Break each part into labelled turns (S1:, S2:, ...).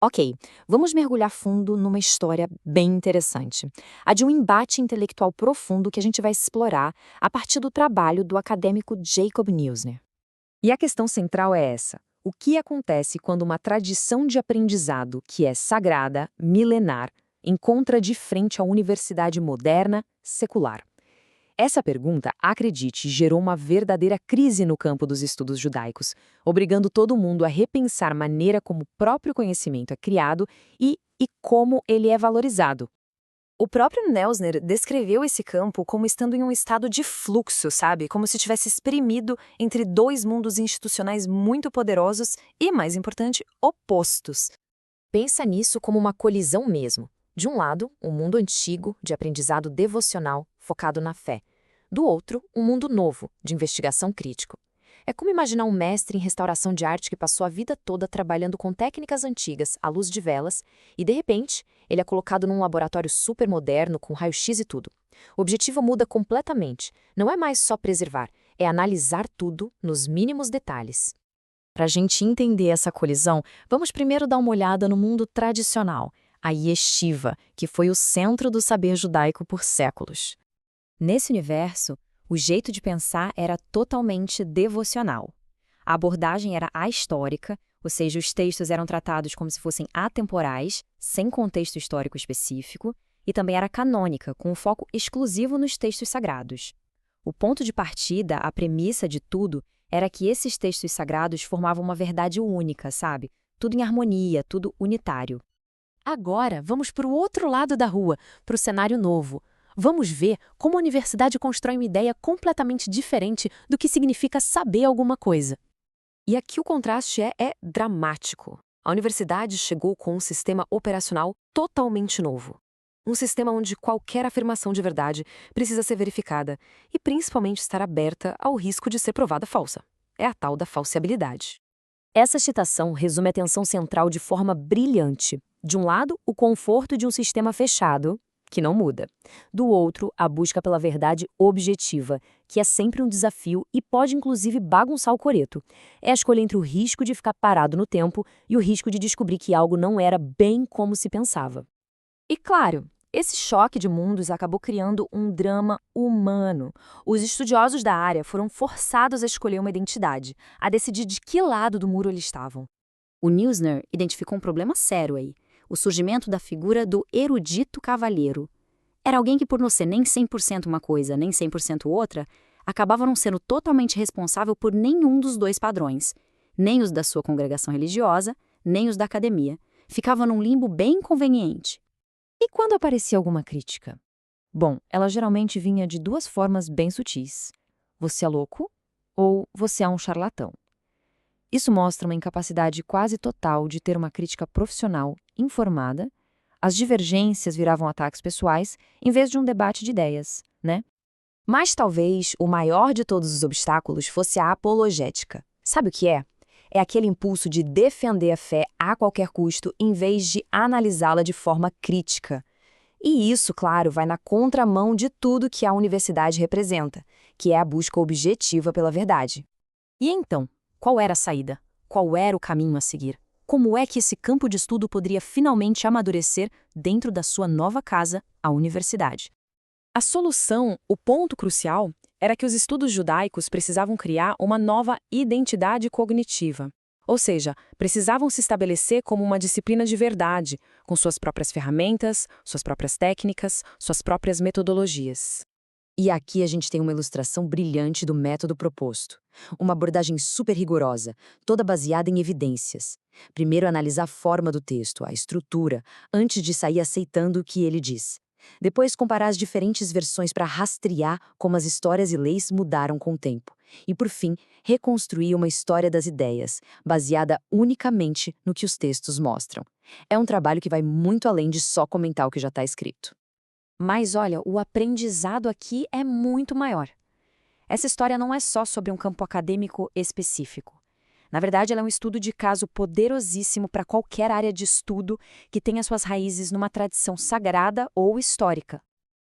S1: Ok, vamos mergulhar fundo numa história bem interessante. A de um embate intelectual profundo que a gente vai explorar a partir do trabalho do acadêmico Jacob Neusner.
S2: E a questão central é essa: o que acontece quando uma tradição de aprendizado que é sagrada, milenar, encontra de frente a universidade moderna, secular? Essa pergunta, acredite, gerou uma verdadeira crise no campo dos estudos judaicos, obrigando todo mundo a repensar a maneira como o próprio conhecimento é criado e como ele é valorizado.
S3: O próprio Neusner descreveu esse campo como estando em um estado de fluxo, sabe? Como se tivesse espremido entre dois mundos institucionais muito poderosos e, mais importante, opostos.
S1: Pensa nisso como uma colisão mesmo. De um lado, um mundo antigo, de aprendizado devocional, focado na fé. Do outro, um mundo novo, de investigação crítico. É como imaginar um mestre em restauração de arte que passou a vida toda trabalhando com técnicas antigas, à luz de velas, e de repente, ele é colocado num laboratório super moderno, com raio-x e tudo. O objetivo muda completamente. Não é mais só preservar, é analisar tudo nos mínimos detalhes. Para a gente entender essa colisão, vamos primeiro dar uma olhada no mundo tradicional, a yeshiva, que foi o centro do saber judaico por séculos. Nesse universo, o jeito de pensar era totalmente devocional. A abordagem era ahistórica, ou seja, os textos eram tratados como se fossem atemporais, sem contexto histórico específico, e também era canônica, com um foco exclusivo nos textos sagrados. O ponto de partida, a premissa de tudo, era que esses textos sagrados formavam uma verdade única, sabe? Tudo em harmonia, tudo unitário. Agora, vamos para o outro lado da rua, para o cenário novo. Vamos ver como a universidade constrói uma ideia completamente diferente do que significa saber alguma coisa.
S3: E aqui o contraste é dramático. A universidade chegou com um sistema operacional totalmente novo. Um sistema onde qualquer afirmação de verdade precisa ser verificada e principalmente estar aberta ao risco de ser provada falsa. É a tal da falseabilidade.
S1: Essa citação resume a tensão central de forma brilhante. De um lado, o conforto de um sistema fechado, que não muda. Do outro, a busca pela verdade objetiva, que é sempre um desafio e pode inclusive bagunçar o coreto. É a escolha entre o risco de ficar parado no tempo e o risco de descobrir que algo não era bem como se pensava. E claro, esse choque de mundos acabou criando um drama humano. Os estudiosos da área foram forçados a escolher uma identidade, a decidir de que lado do muro eles estavam. O Neusner identificou um problema sério aí: o surgimento da figura do erudito cavalheiro. Era alguém que, por não ser nem 100% uma coisa, nem 100% outra, acabava não sendo totalmente responsável por nenhum dos dois padrões, nem os da sua congregação religiosa, nem os da academia. Ficava num limbo bem inconveniente. E quando aparecia alguma crítica? Bom, ela geralmente vinha de duas formas bem sutis: você é louco ou você é um charlatão. Isso mostra uma incapacidade quase total de ter uma crítica profissional, informada. As divergências viravam ataques pessoais em vez de um debate de ideias, né? Mas talvez o maior de todos os obstáculos fosse a apologética. Sabe o que é? É aquele impulso de defender a fé a qualquer custo em vez de analisá-la de forma crítica. E isso, claro, vai na contramão de tudo que a universidade representa, que é a busca objetiva pela verdade. E então, qual era a saída? Qual era o caminho a seguir? Como é que esse campo de estudo poderia finalmente amadurecer dentro da sua nova casa, a universidade?
S2: A solução, o ponto crucial, era que os estudos judaicos precisavam criar uma nova identidade cognitiva. Ou seja, precisavam se estabelecer como uma disciplina de verdade, com suas próprias ferramentas, suas próprias técnicas, suas próprias metodologias.
S1: E aqui a gente tem uma ilustração brilhante do método proposto. Uma abordagem super rigorosa, toda baseada em evidências. Primeiro analisar a forma do texto, a estrutura, antes de sair aceitando o que ele diz. Depois comparar as diferentes versões para rastrear como as histórias e leis mudaram com o tempo. E por fim, reconstruir uma história das ideias, baseada unicamente no que os textos mostram. É um trabalho que vai muito além de só comentar o que já está escrito. Mas olha, o aprendizado aqui é muito maior. Essa história não é só sobre um campo acadêmico específico. Na verdade, ela é um estudo de caso poderosíssimo para qualquer área de estudo que tenha suas raízes numa tradição sagrada ou histórica.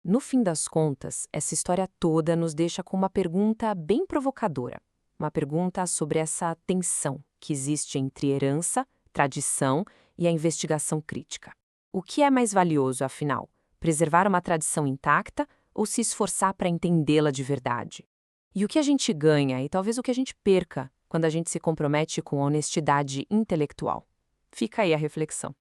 S1: No fim das contas, essa história toda nos deixa com uma pergunta bem provocadora. Uma pergunta sobre essa tensão que existe entre herança, tradição
S2: e a investigação crítica. O que é mais valioso, afinal? Preservar uma tradição intacta ou se esforçar para entendê-la de verdade? E o que a gente ganha e talvez o que a gente perca quando a gente se compromete com honestidade intelectual? Fica aí a reflexão.